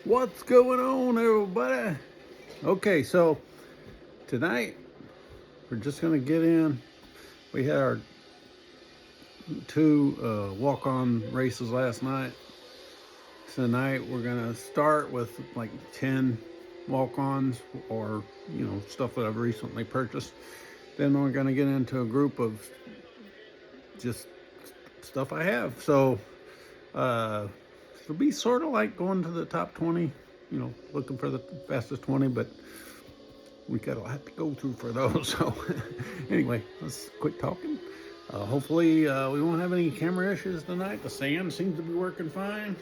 What's going on, everybody? Okay, so tonight we're just gonna get in. We had our two walk-on races last night. Tonight we're gonna start with like 10 walk-ons, or stuff that I've recently purchased. Then we're gonna get into a group of just stuff I have. So it'll be sort of like going to the top 20. Looking for the fastest 20, but we got a lot to go through for those. So anyway, let's quit talking. Hopefully we won't have any camera issues tonight. The sand seems to be working fine.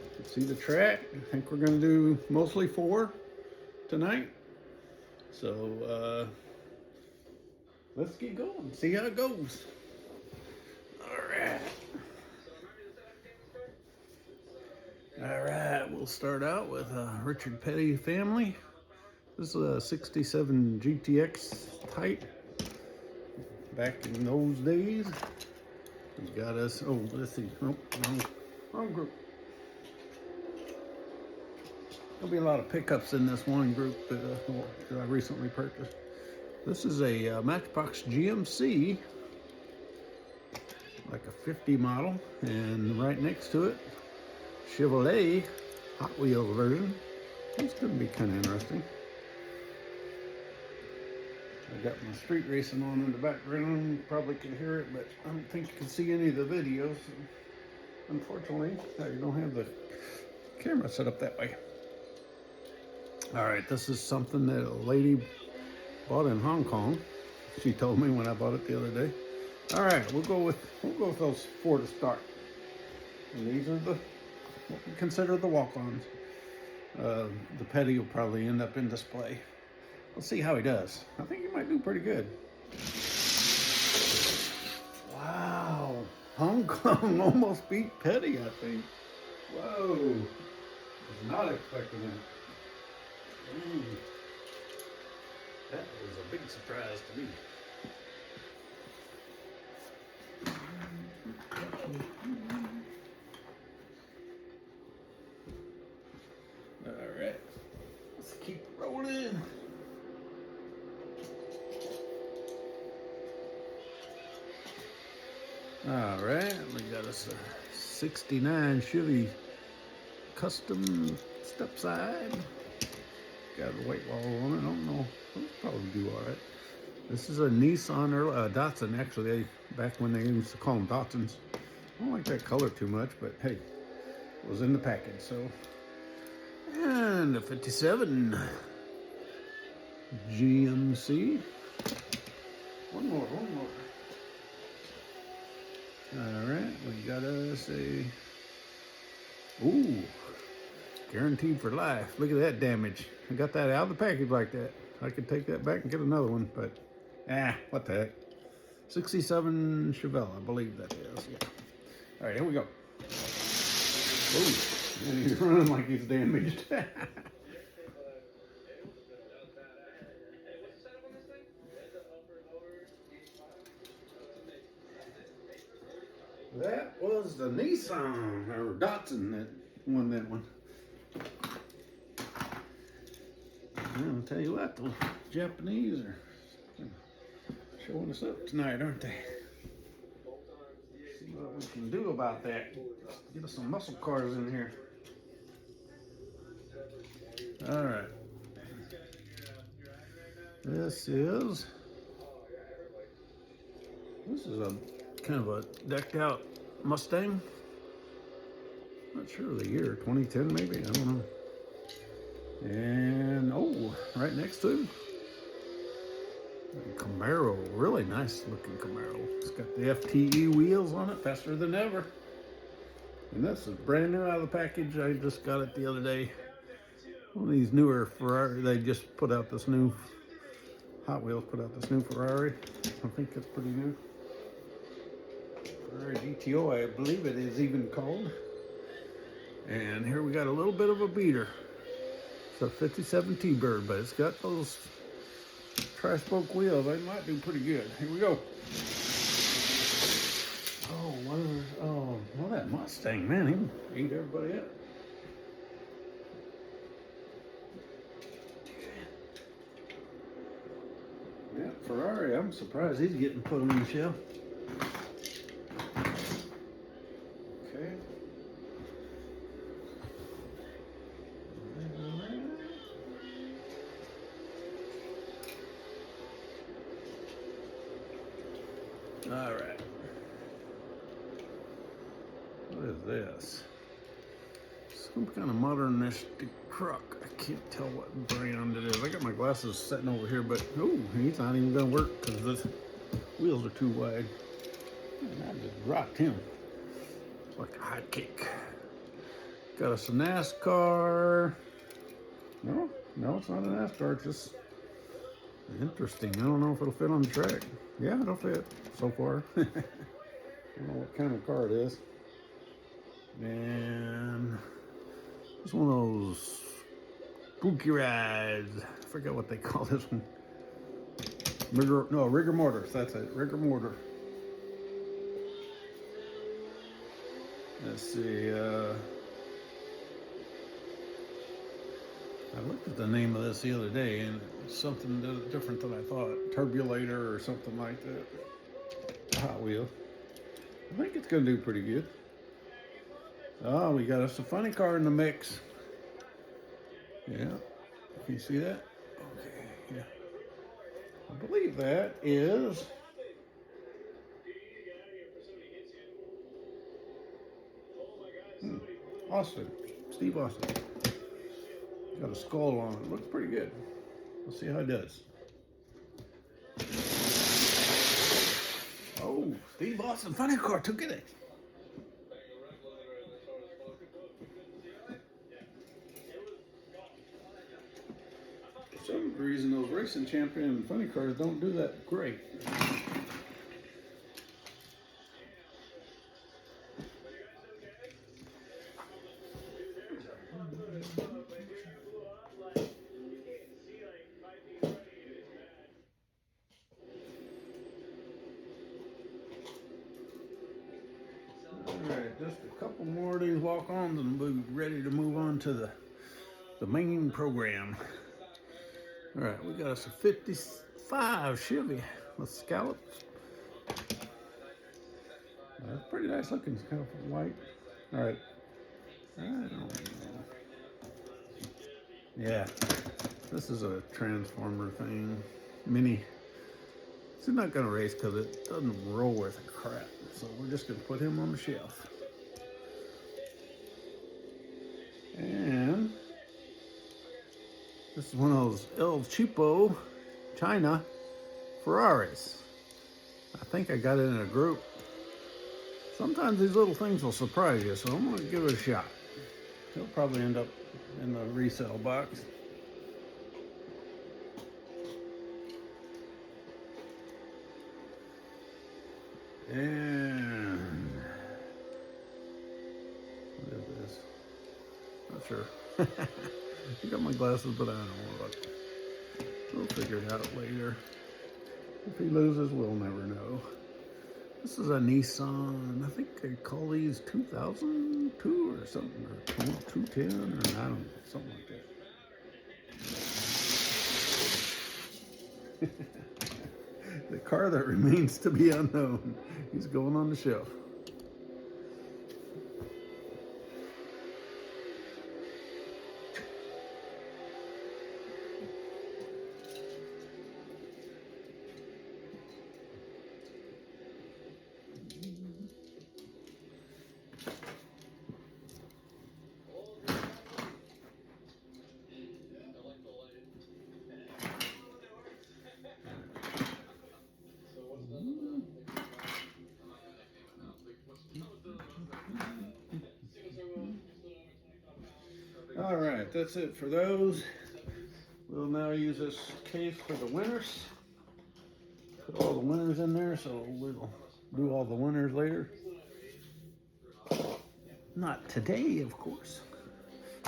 You can see the track. I think we're going to do mostly 4 tonight. So let's get going. See how it goes. All right. All right, we'll start out with Richard Petty family. This is a 67 GTX type. Back in those days, he got us. Oh, let's see. Oh, wrong group. There'll be a lot of pickups in this one group that I recently purchased. This is a Matchbox GMC, like a 50 model, and right next to it, Chevrolet Hot Wheels version. It's going to be kind of interesting. I got my street racing on in the background. You probably can hear it, but I don't think you can see any of the videos. Unfortunately, I don't have the camera set up that way. All right, this is something that a lady bought in Hong Kong. She told me when I bought it the other day. All right, we'll go with those 4 to start. And these are what we consider the walk-ons. The Petty will probably end up in display. Let's see how he does. I think he might do pretty good. Wow. Hong Kong almost beat Petty, I think. Whoa. Was not expecting that. That was a big surprise to me. All right. Let's keep rolling. All right, we got us a 69 Chevy custom step side. Got a white wall on it. I don't know. It'll probably do all right. This is a Nissan or Datsun, actually. Back when they used to call them Datsuns. I don't like that color too much, but hey, it was in the package. So, and a 57 GMC. One more. All right, we got us a, ooh, guaranteed for life. Look at that damage. I got that out of the package like that. I could take that back and get another one, but what the heck. 67 Chevelle, I believe that is, yeah. All right, here we go. Ooh, and he's running like he's damaged. That was the Nissan, or Datsun, that won that one. I'll tell you what, the Japanese are showing us up tonight, aren't they? See what we can do about that. Get us some muscle cars in here. All right. This is a kind of a decked out Mustang. Not sure of the year, 2010 maybe, I don't know. And right next to him, Camaro, really nice looking Camaro. It's got the FTE wheels on it, faster than ever. And this is brand new out of the package. I just got it the other day. One of these newer Ferrari, they just put out this new, Hot Wheels put out this new Ferrari. I think it's pretty new. Ferrari GTO, I believe it is even called. And here we got a little bit of a beater. It's a 57 T-Bird, but it's got those tri-spoke wheels. They might do pretty good. Here we go. Well, that Mustang, man, he ate everybody up. Ferrari, I'm surprised he's getting put on the shelf. Okay. All right. What is this? Some kind of modernistic truck. I can't tell what brand it is. I got my glasses sitting over here, but oh, he's not even gonna work because the wheels are too wide. And I just dropped him. It's like a hot cake. Got us a NASCAR. No, it's not a NASCAR. It's just interesting. I don't know if it'll fit on the track. Yeah, it'll fit so far. I don't know what kind of car it is. And it's one of those spooky rides. I forget what they call this one. Rigor mortis. That's it. Rigor mortar. Let's see. I looked at the name of this the other day, and it's something different than I thought. Turbulator or something like that. Hot Wheels. I think it's going to do pretty good. Oh, we got us a funny car in the mix. Yeah. Can you see that? Okay, yeah. I believe that is... Austin. Steve Austin. Got a skull on it. Looks pretty good. We'll see how it does. Oh, Steve Austin funny car. Took it. For some reason, those racing champion funny cars don't do that great. Alright, just a couple more of these walk-ons and we'll be ready to move on to the main program. Alright, we got us a 55 Chevy with scallops. That's pretty nice looking, it's kind of white. Alright. I don't know. Yeah, this is a transformer thing. Mini. It's not gonna race because it doesn't roll worth a crap. So we're just gonna put him on the shelf. And this is one of those El Cheapo China Ferraris. I think I got it in a group. Sometimes these little things will surprise you, so I'm gonna give it a shot. He'll probably end up in the resale box. And what is this? Not sure. I got my glasses, but I don't know what. We'll figure it out later. If he loses, we'll never know. This is a Nissan. I think they call these 2002 or something, or 210, or I don't know, something like that. The car that remains to be unknown. He's going on the shelf. All right, that's it for those. We'll now use this case for the winners. Put all the winners in there, so we'll do all the winners later. Not today, of course.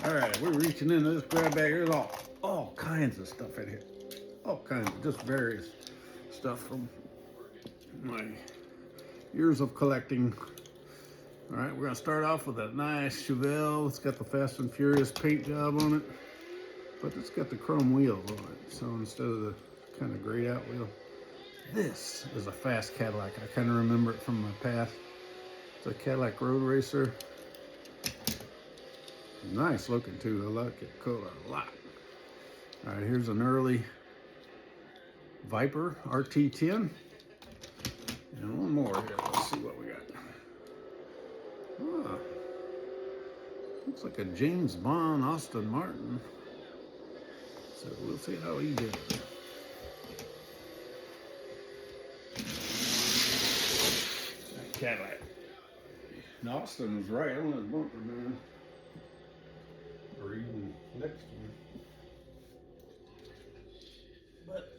All right, we're reaching into this grab bag. There's all kinds of stuff in here. All kinds of just various stuff from my years of collecting. All right, we're gonna start off with a nice Chevelle. It's got the Fast and Furious paint job on it, but it's got the chrome wheels on it. So instead of the kind of grayed out wheel, This is a fast Cadillac. I kind of remember it from my past. It's a Cadillac Road Racer. Nice looking too. I like it color a lot. All right, here's an early Viper RT10. And one more here. Let's see what we got. Ah, looks like a James Bond Aston Martin. So we'll see how he did. That Cadillac. And Austin was right on his bumper, man. Or even next to him. But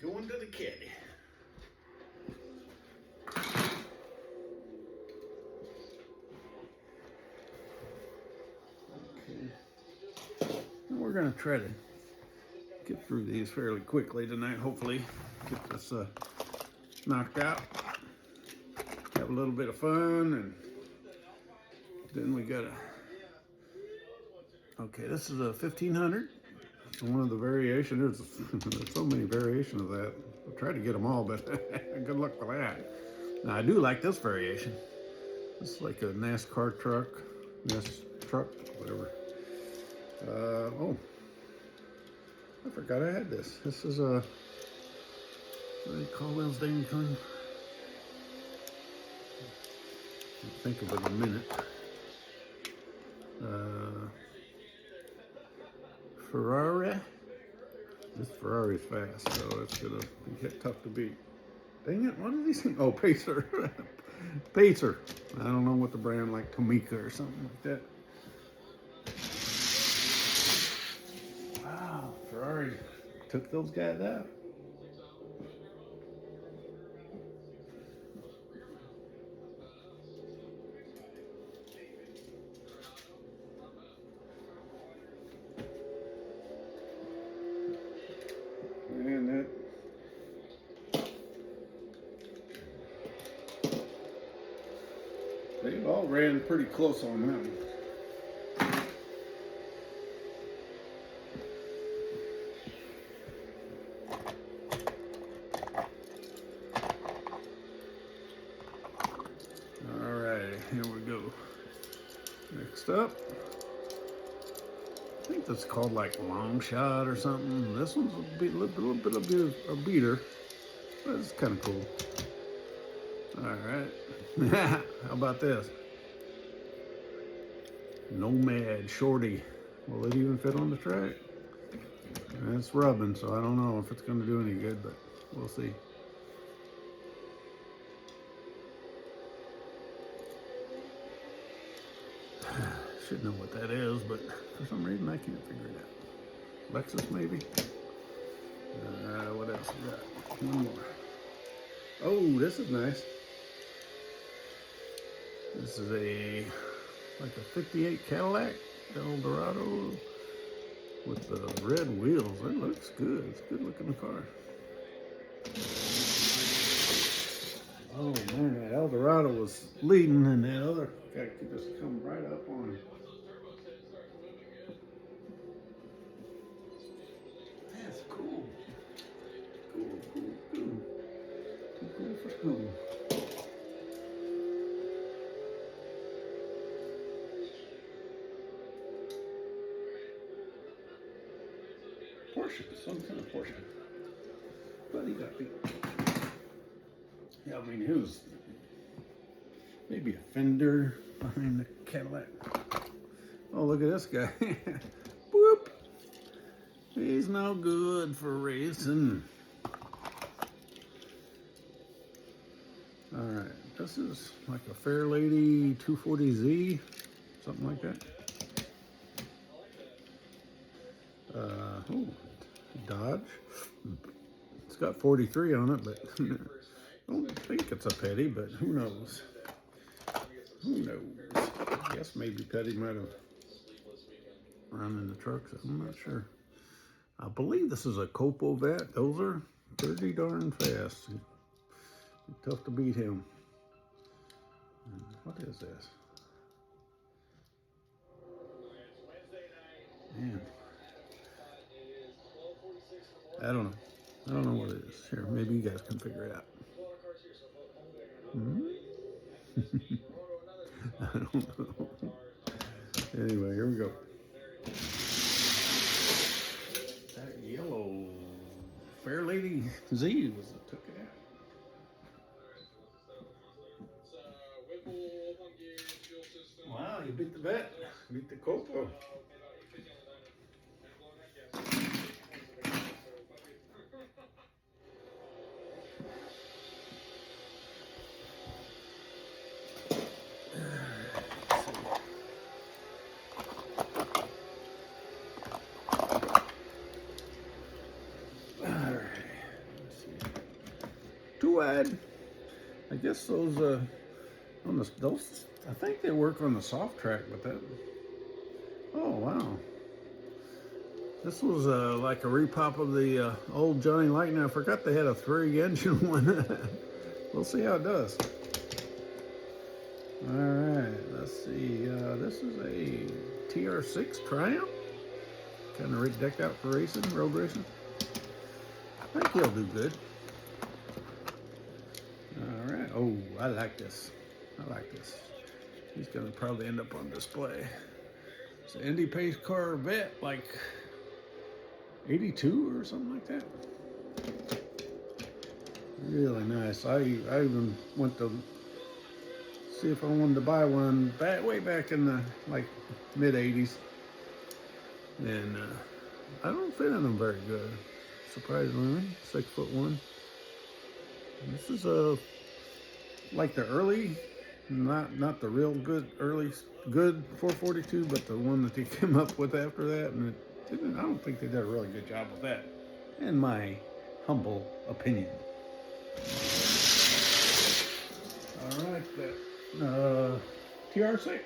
going to the caddy. Okay. And we're gonna try to get through these fairly quickly tonight. Hopefully, get this knocked out. Have a little bit of fun, and then we got okay, this is a 1500. One of the variations. There's so many variations of that. I'll try to get them all, but good luck with that. Now, I do like this variation. This is like a NASCAR truck, whatever. Oh, I forgot I had this. This is a, what do they call those dang things? I'll think of it in a minute. Ferrari. This Ferrari's fast, so it's gonna be tough to beat. Dang it, what are these things? Oh, Pacer. Pacer. I don't know what the brand, like Tomica or something like that. Wow, Ferrari took those guys out. And that. They all ran pretty close on that one. Alrighty, here we go. Next up, I think that's called like long shot or something. This one's a little bit of a beater, but it's kind of cool. Alright, how about this? Nomad Shorty. Will it even fit on the track? It's rubbing, so I don't know if it's going to do any good, but we'll see. Should know what that is, but for some reason I can't figure it out. Lexus, maybe? What else we got? One more. Oh, this is nice. This is like a 58 Cadillac Eldorado with the red wheels. It looks good. It's a good looking car. Oh man, that Eldorado was leading, and that other guy could just come right up on him. That's cool. Cool. Too cool for school. Porsche, some kind of Porsche. But he got beat. Yeah, I mean, it was maybe a fender behind the Cadillac. Oh, look at this guy. Whoop. He's no good for racing. All right, this is like a Fairlady 240Z, something like that. Oh, Dodge. It's got 43 on it, but I don't think it's a Petty, but who knows? Who knows? I guess maybe Petty might have run in the trucks. I'm not sure. I believe this is a Copo Vet. Those are pretty darn fast. Tough to beat him. What is this? Man. I don't know. I don't know what it is. Here, maybe you guys can figure it out. Hmm? I don't know. Anyway, here we go. That yellow Fair Lady Z was that took it out. Wow, you beat the vet. Beat the Copo. Alright. Let's see. Two wide. I guess those on those I think they work on the soft track, but that oh wow. This was like a repop of the old Johnny Lightning. I forgot they had a 3 engine one. We'll see how it does. All right, let's see. This is a TR6 Triumph. Kind of decked out for racing, road racing. I think he'll do good. All right. Oh, I like this. I like this. He's going to probably end up on display. It's an Indy Pace Corvette, like 82 or something like that. Really nice. I even went to see if I wanted to buy one way back in the like mid 80s, and I don't fit in them very good, surprisingly. 6'1". This is like the early, not the real good early good 442, but the one that they came up with after that, and I don't think they did a really good job with that, in my humble opinion. All right, that TR6.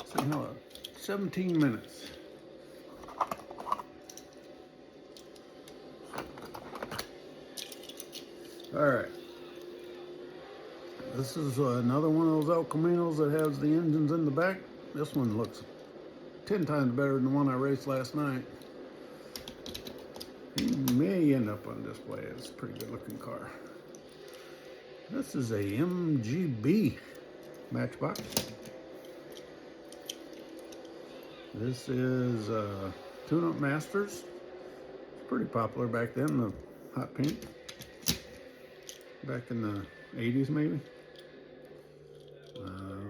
So now 17 minutes. All right. This is another one of those El Caminos that has the engines in the back. This one looks 10 times better than the one I raced last night. He may end up on display. It's a pretty good looking car. This is a MGB Matchbox. This is Tune-Up Masters. It's pretty popular back then, the hot pink. Back in the 80s maybe.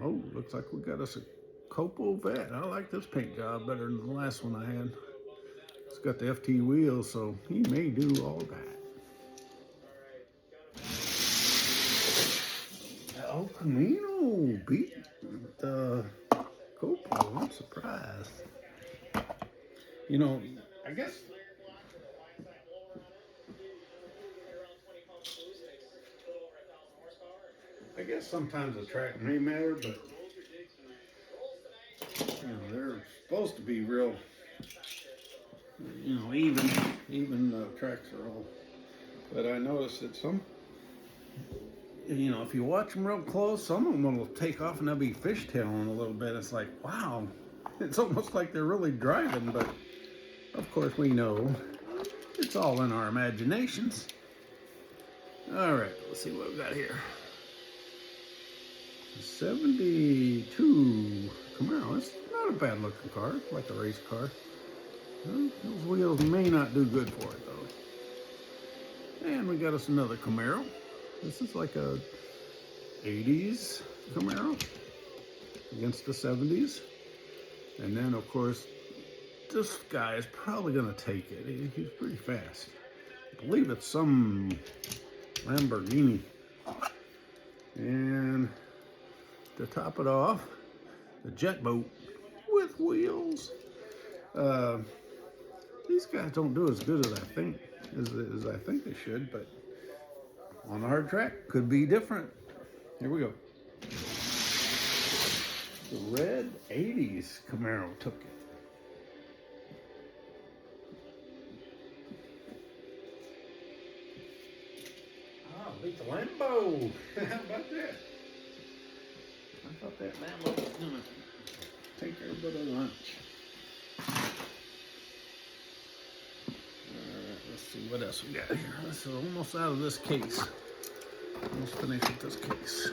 Oh, looks like we got us a Copo vet. I like this paint job better than the last one I had. It's got the FT wheels, so he may do all that. El Camino beat the Copo. I'm surprised. You know, I guess sometimes the track may matter, but you know, they're supposed to be real, you know, even tracks are all. But I noticed that some, you know, if you watch them real close, some of them will take off and they'll be fishtailing a little bit. It's like, wow, it's almost like they're really driving, but of course we know it's all in our imaginations. All right, let's see what we got here. 72 Camaro. It's not a bad looking car, like a race car. Well, those wheels may not do good for it though. And we got us another Camaro. This is like a 80s Camaro against the 70s. And then of course, this guy is probably gonna take it. He's pretty fast. I believe it's some Lamborghini. And to top it off, the jet boat with wheels. These guys don't do as good as I think they should, but on the hard track could be different. Here we go. The red 80s Camaro took it. Oh, beat the Lambo. How about that? I thought that Lambo was gonna take everybody to lunch. Alright, let's see what else we got here. This is almost out of this case. Almost finished with this case.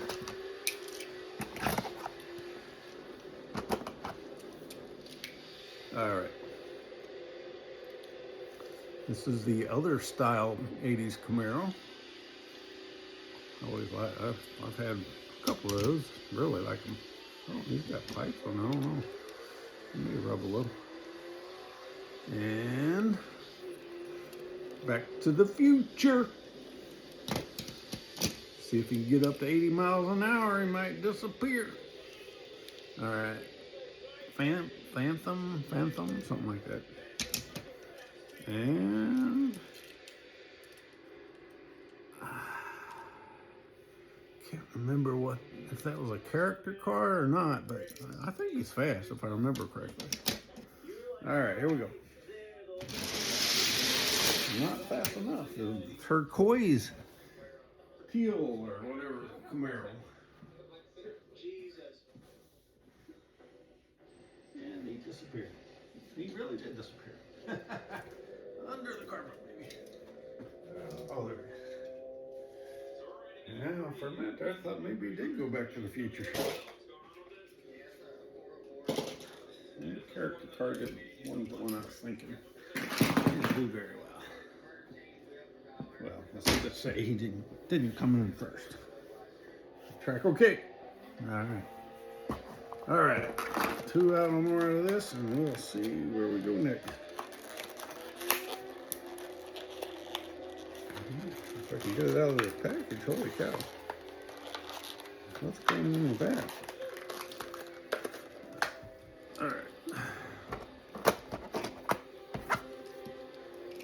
Alright. This is the other style 80s Camaro. I've had a couple of those. Really like them. Oh, he's got pipes on it. I don't know. Let me rub a little. And Back to the Future. See if he can get up to 80 miles an hour. He might disappear. All right. Phantom, something like that. And can't remember if that was a character car or not, but I think he's fast if I remember correctly. All right, here we go. Not fast enough. The turquoise teal or whatever Camaro. And he disappeared. He really did disappear. Under the carpet, maybe. Oh, there he is. Yeah, for a minute I thought maybe he did go back to the future. And the character target wasn't the one I was thinking. He didn't do very well. Well, let's just say he didn't come in first. Track okay. All right. 2 out more of this, and we'll see where we go next. If I can get it out of the package, holy cow. What's going on with that?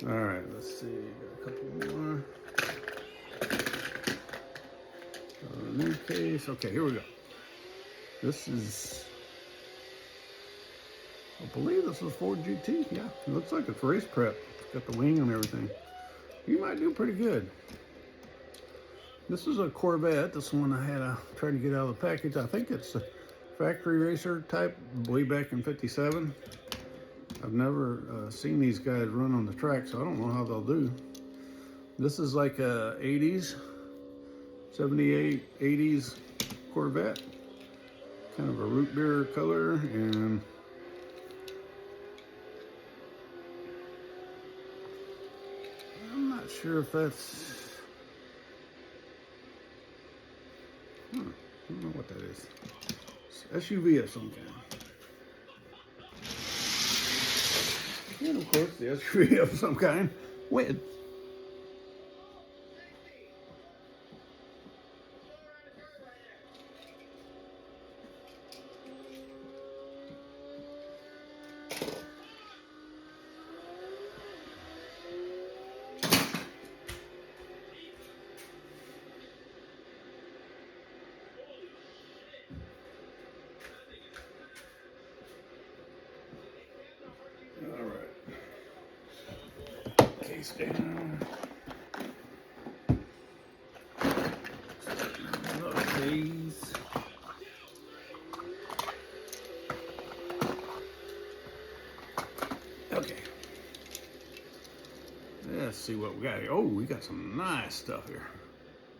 All right, let's see. Got a couple more. A new case. Okay, here we go. This is, I believe this is Ford GT. Yeah, it looks like it's race prep. It's got the wing and everything. You might do pretty good. This is a Corvette. This one I had to try to get out of the package. I think it's a factory racer type, way back in '57. I've never seen these guys run on the track, so I don't know how they'll do. This is like a 80s, 78, 80s Corvette. Kind of a root beer color, and I'm not sure if that's, I don't know what that is. It's SUV of some kind. And of course, the SUV of some kind. Win. All right. Case down. Another case. Okay. Let's see what we got here. Oh, we got some nice stuff here.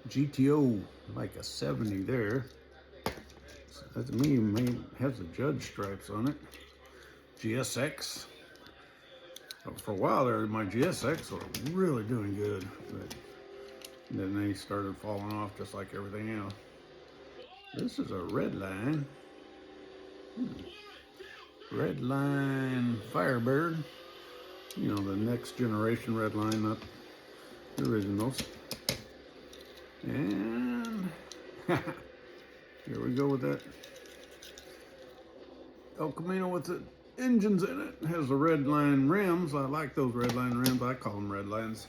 GTO, like a 70 there. So that to me has the judge stripes on it. GSX. For a while there, my GSX were really doing good, but then they started falling off just like everything else. This is a red line. Red line Firebird. You know, the next generation red line, not the originals. And here we go with that El Camino with the engines in it. It has the red line rims. I like those red line rims. I call them red lines.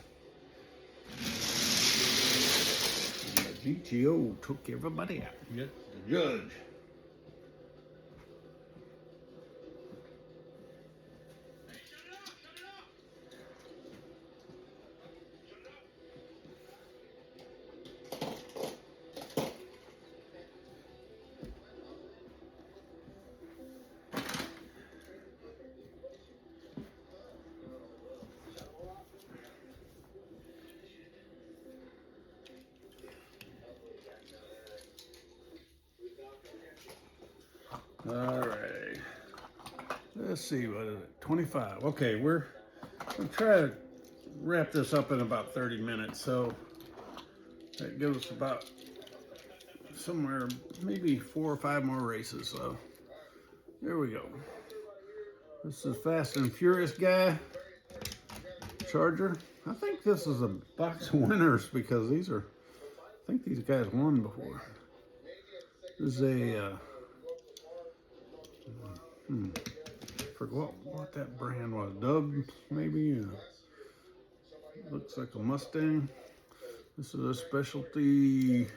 GTO took everybody out. Yet the judge. All right. Let's see, what is it? 25. Okay, we're gonna try to wrap this up in about 30 minutes. So that gives us about somewhere, maybe 4 or 5 more races. So there we go. This is Fast and Furious guy, Charger. I think this is a box of winners because these are, I think these guys won before. This is a, forgot what that brand was. Dub, maybe? Looks like a Mustang. This is a specialty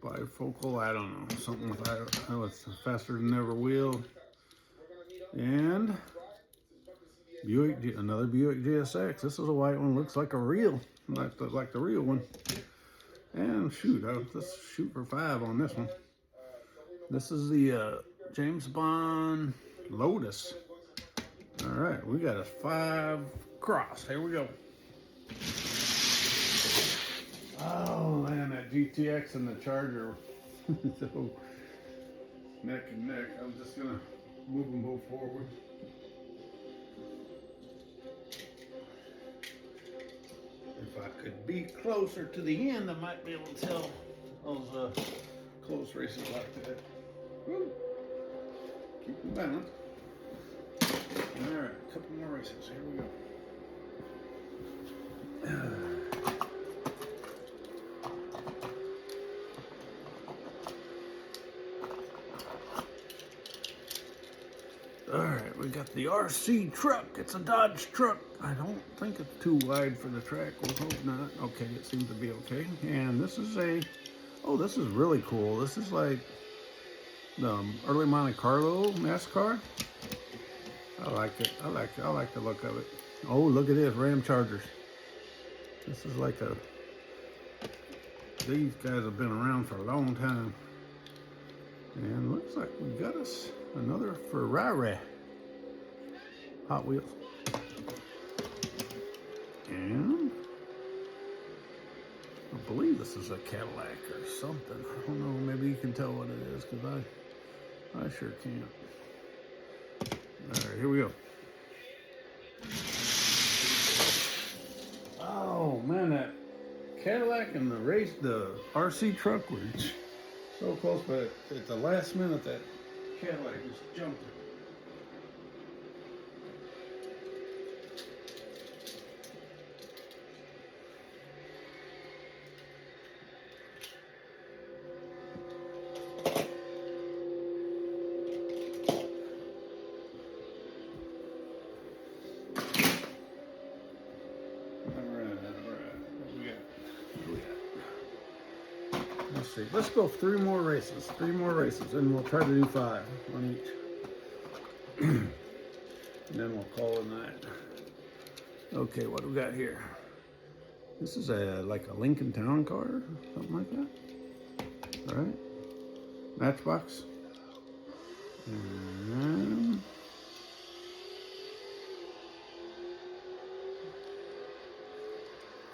bifocal, I don't know, something with, I know it's faster than ever wheel. And Buick, another Buick GSX. This is a white one, looks like a real, like the real one. And shoot, let's shoot for 5 on this one. This is the James Bond Lotus. All right, we got a 5 cross. Here we go. Oh man, that GTX and the Charger. So neck and neck. I'm just gonna move them both forward. If I could be closer to the end, I might be able to tell those close races like that. Woo. Keep them balanced. All right, a couple more races. Here we go. All right, we got the RC truck. It's a Dodge truck. I don't think it's too wide for the track. We'll hope not. Okay, it seems to be okay. And this is a, oh, this is really cool. This is like the early Monte Carlo NASCAR. I like it. I like the look of it. Oh, look at this, Ram Chargers. This is like a, these guys have been around for a long time. And looks like we got us another Ferrari Hot Wheels. And I believe this is a Cadillac or something. I don't know, maybe you can tell what it is because I sure can't. All right, here we go. Oh man, that Cadillac and the RC truck were so close, but at the last minute that Cadillac just jumped it. Let's see. Let's go 3 more races. 3 more races, and we'll try to do 5 on each. And then we'll call it a night. Okay, what do we got here? This is like a Lincoln Town Car, something like that. All right. Matchbox. And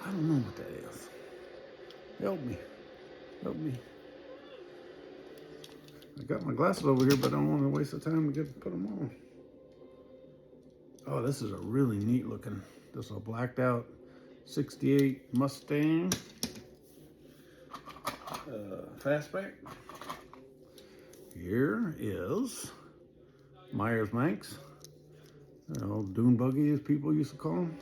I don't know what that is. Help me. Help me. I got my glasses over here, but I don't want to waste the time to put them on. Oh, this is a really neat looking. This is a blacked out 68 Mustang fastback. Here is Myers Manx. Old dune buggy, as people used to call them.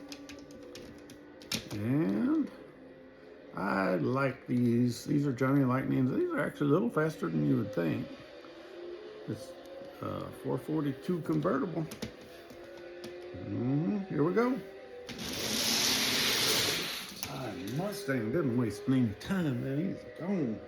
And I like these. These are Johnny Lightnings. These are actually a little faster than you would think. It's 442 convertible. Here we go. My Mustang didn't waste any time, man. He's gone.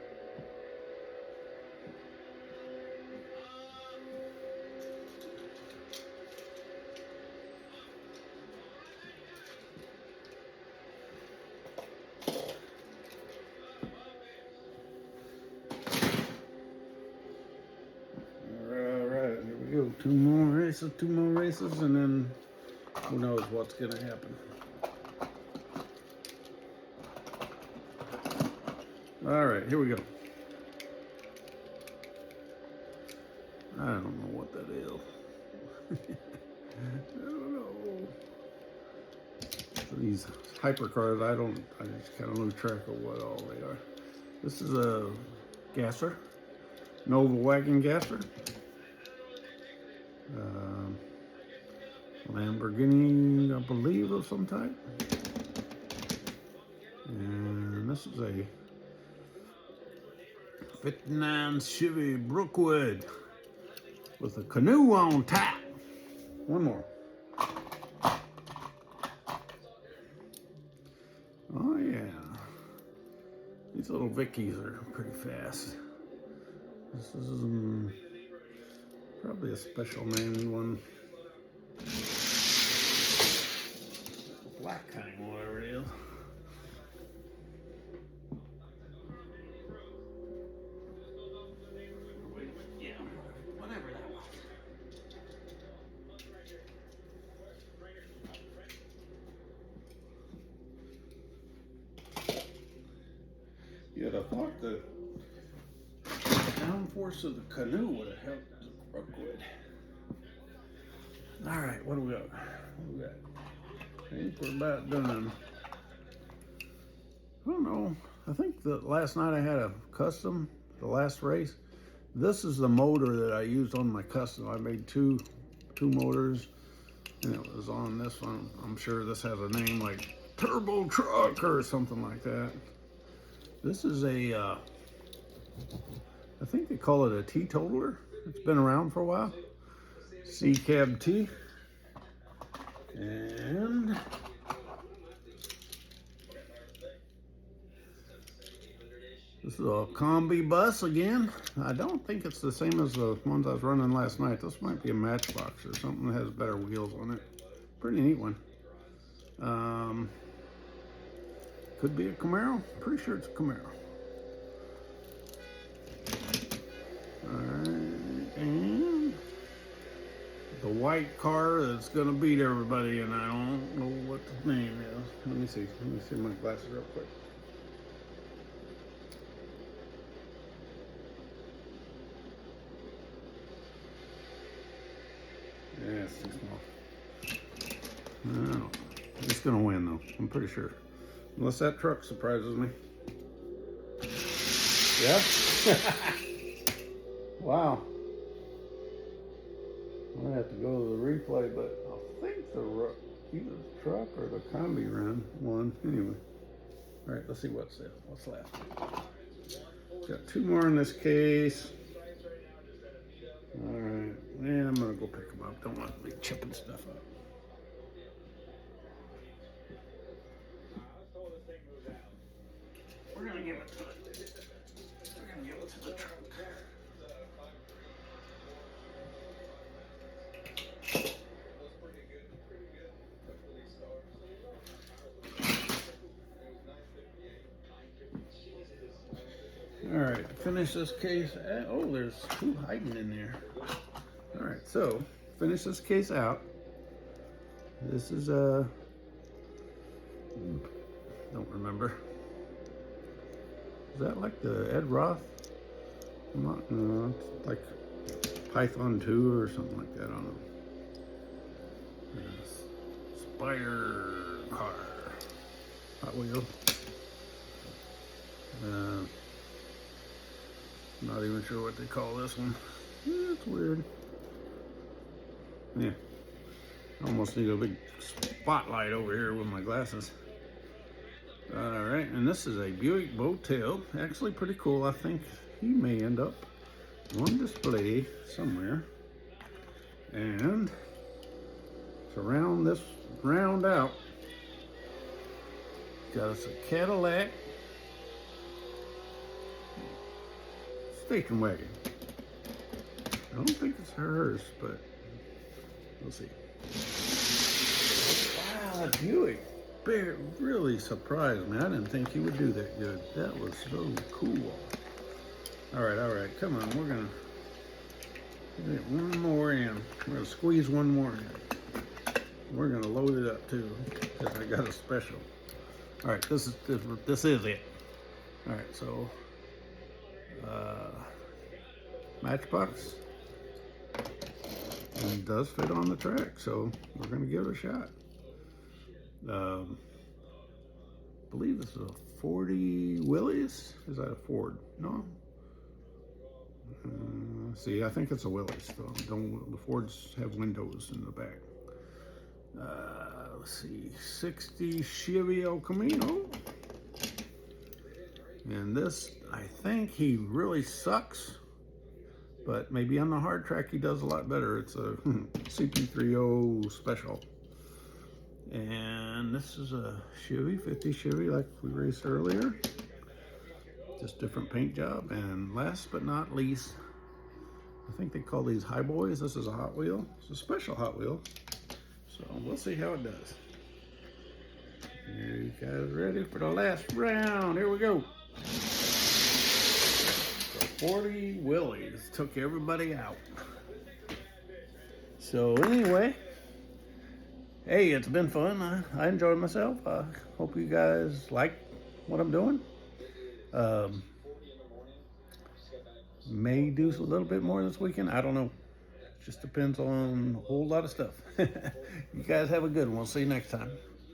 Alright, here we go. Two more races, and then who knows what's gonna happen. Alright, here we go. I don't know what that is. I don't know. So these hypercars, I just kind of lose track of what all they are. This is a gasser, Nova wagon gasser. Lamborghini, I believe, of some type. And this is a 59 Chevy Brookwood with a canoe on top. One more. Oh yeah. These little Vickies are pretty fast. This is probably a special named one. Black kind, whatever it is. Yeah, whatever that was. You'd have thought the downforce of the canoe would have helped the Brookwood. All right, what do we got? I think we're about done. I don't know. I think that last night I had a custom, the last race. This is the motor that I used on my custom. I made two motors, and it was on this one. I'm sure this has a name like Turbo Truck or something like that. This is a, I think they call it a teetotaler. It's been around for a while. C-Cab T. And this is a combi bus again. I don't think it's the same as the ones I was running last night. This might be a Matchbox or something that has better wheels on it. Pretty neat one. Could be a Camaro. Pretty sure it's a Camaro. Alright, and the white car that's gonna beat everybody, and I don't know what the name is. Let me see my glasses real quick. Yeah, it's too small. I don't know. It's gonna win though, I'm pretty sure. Unless that truck surprises me. Yeah? Wow. I have to go to the replay, but I think either the truck or the combi ran one. Anyway. Alright, let's see what's left. Got two more in this case. Alright, and I'm gonna go pick them up. Don't want to be chipping stuff up. We're gonna give it to the truck. All right, finish this case. Oh, there's two hiding in there. All right, so finish this case out. This is don't remember. Is that like the Ed Roth? No, it's like Python 2 or something like that. I don't know. Spider car. Hot Wheels. Not even sure what they call this one. It's weird. Yeah. Almost need a big spotlight over here with my glasses. Alright, and this is a Buick Boattail. Actually pretty cool. I think he may end up on display somewhere. And to round out, got us a Cadillac station wagon. I don't think it's hers, but we'll see. Wow, Buick. Really surprised me. I didn't think he would do that good. That was so cool. All right, come on. We're gonna get one more in. We're gonna squeeze one more in. We're gonna load it up too, because I got a special. All right, this is it. All right, so matchbox, and it does fit on the track, so we're gonna give it a shot. I believe this is a 40 Willys. Is that a Ford? No. See, I think it's a Willys though. The Fords have windows in the back. Let's see, 60 Chevy El Camino. And this, I think he really sucks, but maybe on the hard track he does a lot better. It's a CP30 special. And this is a Chevy, 50 Chevy like we raced earlier. Just different paint job. And last but not least, I think they call these high boys. This is a Hot Wheel. It's a special Hot Wheel. So we'll see how it does. Are you guys ready for the last round? Here we go. The 40 Willys took everybody out. So anyway, hey, it's been fun. I enjoyed myself. I hope you guys like what I'm doing. May do a little bit more this weekend. I don't know. Just depends on a whole lot of stuff. You guys have a good one. We'll see you next time.